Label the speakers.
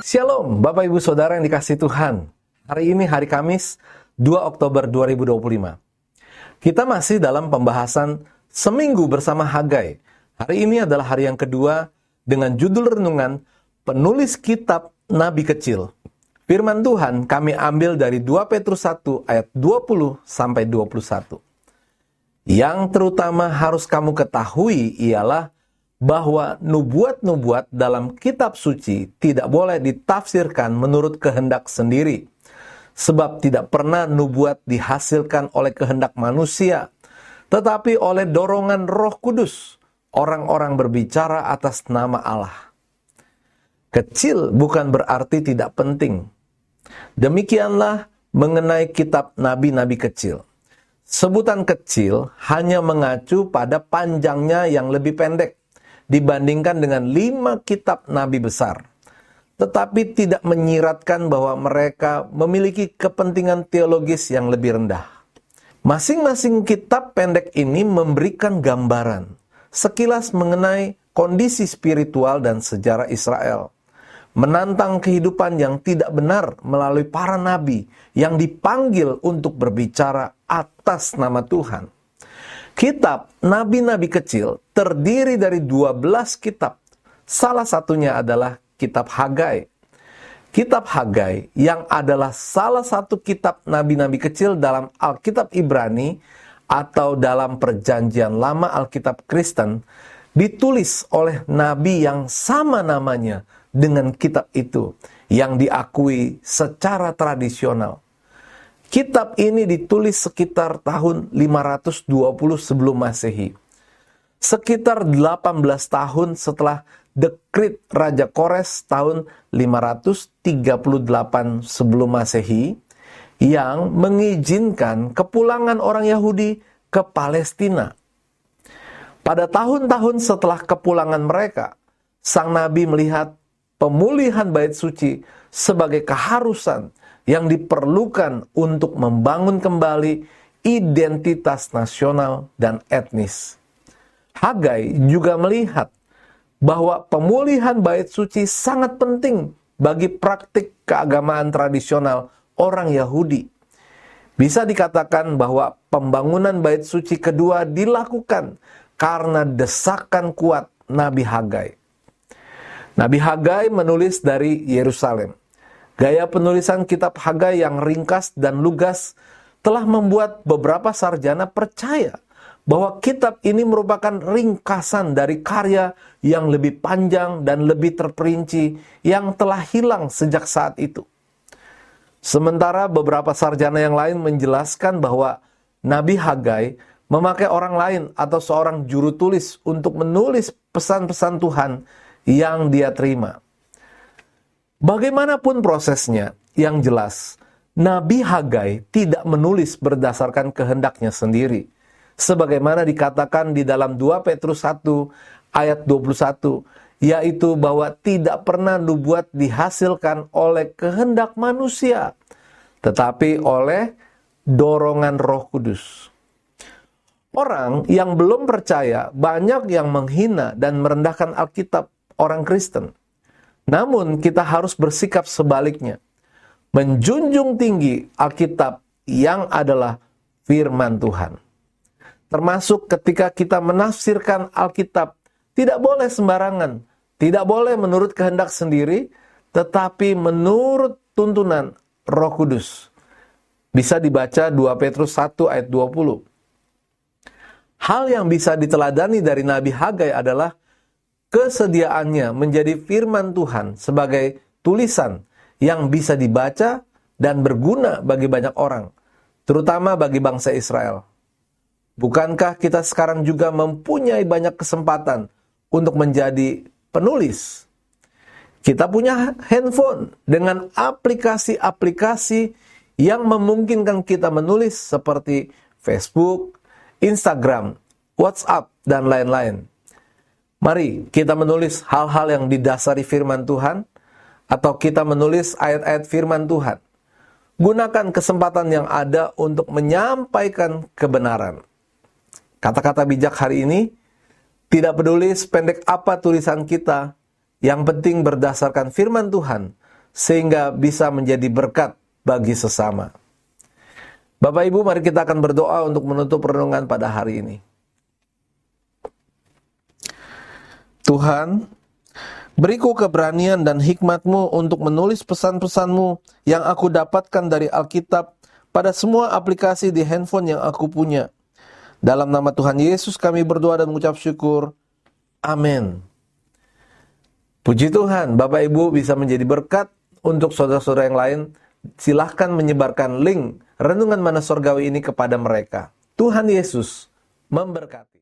Speaker 1: Shalom, Bapak Ibu Saudara yang dikasihi Tuhan. Hari ini hari Kamis, 2 Oktober 2025. Kita masih dalam pembahasan Seminggu bersama Hagai. Hari ini adalah hari yang kedua dengan judul renungan Penulis Kitab Nabi Kecil. Firman Tuhan kami ambil dari 2 Petrus 1 ayat 20 sampai 21. Yang terutama harus kamu ketahui ialah bahwa nubuat-nubuat dalam kitab suci tidak boleh ditafsirkan menurut kehendak sendiri. Sebab tidak pernah nubuat dihasilkan oleh kehendak manusia, tetapi oleh dorongan Roh Kudus, orang-orang berbicara atas nama Allah. Kecil bukan berarti tidak penting. Demikianlah mengenai kitab nabi-nabi kecil. Sebutan kecil hanya mengacu pada panjangnya yang lebih pendek dibandingkan dengan 5 kitab nabi besar, tetapi tidak menyiratkan bahwa mereka memiliki kepentingan teologis yang lebih rendah. Masing-masing kitab pendek ini memberikan gambaran sekilas mengenai kondisi spiritual dan sejarah Israel, menantang kehidupan yang tidak benar melalui para nabi yang dipanggil untuk berbicara atas nama Tuhan. Kitab nabi-nabi kecil terdiri dari 12 kitab. Salah satunya adalah kitab Hagai. Kitab Hagai yang adalah salah satu kitab nabi-nabi kecil dalam Alkitab Ibrani atau dalam Perjanjian Lama Alkitab Kristen, ditulis oleh nabi yang sama namanya dengan kitab itu, yang diakui secara tradisional. Kitab ini ditulis sekitar tahun 520 sebelum Masehi. Sekitar 18 tahun setelah dekrit Raja Kores tahun 538 sebelum Masehi yang mengizinkan kepulangan orang Yahudi ke Palestina. Pada tahun-tahun setelah kepulangan mereka, sang nabi melihat pemulihan bait suci sebagai keharusan yang diperlukan untuk membangun kembali identitas nasional dan etnis. Hagai juga melihat bahwa pemulihan bait suci sangat penting bagi praktik keagamaan tradisional orang Yahudi. Bisa dikatakan bahwa pembangunan bait suci kedua dilakukan karena desakan kuat Nabi Hagai. Nabi Hagai menulis dari Yerusalem. Gaya penulisan kitab Hagai yang ringkas dan lugas telah membuat beberapa sarjana percaya bahwa kitab ini merupakan ringkasan dari karya yang lebih panjang dan lebih terperinci yang telah hilang sejak saat itu. Sementara beberapa sarjana yang lain menjelaskan bahwa Nabi Hagai memakai orang lain atau seorang juru tulis untuk menulis pesan-pesan Tuhan yang dia terima. Bagaimanapun prosesnya, yang jelas, Nabi Hagai tidak menulis berdasarkan kehendaknya sendiri. Sebagaimana dikatakan di dalam 2 Petrus 1 ayat 21, yaitu bahwa tidak pernah nubuat dihasilkan oleh kehendak manusia, tetapi oleh dorongan Roh Kudus. Orang yang belum percaya banyak yang menghina dan merendahkan Alkitab orang Kristen. Namun kita harus bersikap sebaliknya, menjunjung tinggi Alkitab yang adalah firman Tuhan. Termasuk ketika kita menafsirkan Alkitab, tidak boleh sembarangan, tidak boleh menurut kehendak sendiri, tetapi menurut tuntunan Roh Kudus. Bisa dibaca 2 Petrus 1 ayat 20. Hal yang bisa diteladani dari Nabi Hagai adalah kesediaannya menjadi firman Tuhan sebagai tulisan yang bisa dibaca dan berguna bagi banyak orang, terutama bagi bangsa Israel. Bukankah kita sekarang juga mempunyai banyak kesempatan untuk menjadi penulis? Kita punya handphone dengan aplikasi-aplikasi yang memungkinkan kita menulis seperti Facebook, Instagram, WhatsApp, dan lain-lain. Mari kita menulis hal-hal yang didasari firman Tuhan, atau kita menulis ayat-ayat firman Tuhan. Gunakan kesempatan yang ada untuk menyampaikan kebenaran. Kata-kata bijak hari ini, tidak peduli sependek apa tulisan kita, yang penting berdasarkan firman Tuhan, sehingga bisa menjadi berkat bagi sesama. Bapak Ibu, mari kita akan berdoa untuk menutup renungan pada hari ini. Tuhan, beriku keberanian dan hikmat-Mu untuk menulis pesan-pesan-Mu yang aku dapatkan dari Alkitab pada semua aplikasi di handphone yang aku punya. Dalam nama Tuhan Yesus kami berdoa dan mengucap syukur. Amin. Puji Tuhan, Bapak Ibu bisa menjadi berkat untuk saudara-saudara yang lain. Silahkan menyebarkan link Renungan Mana Surgawi ini kepada mereka. Tuhan Yesus memberkati.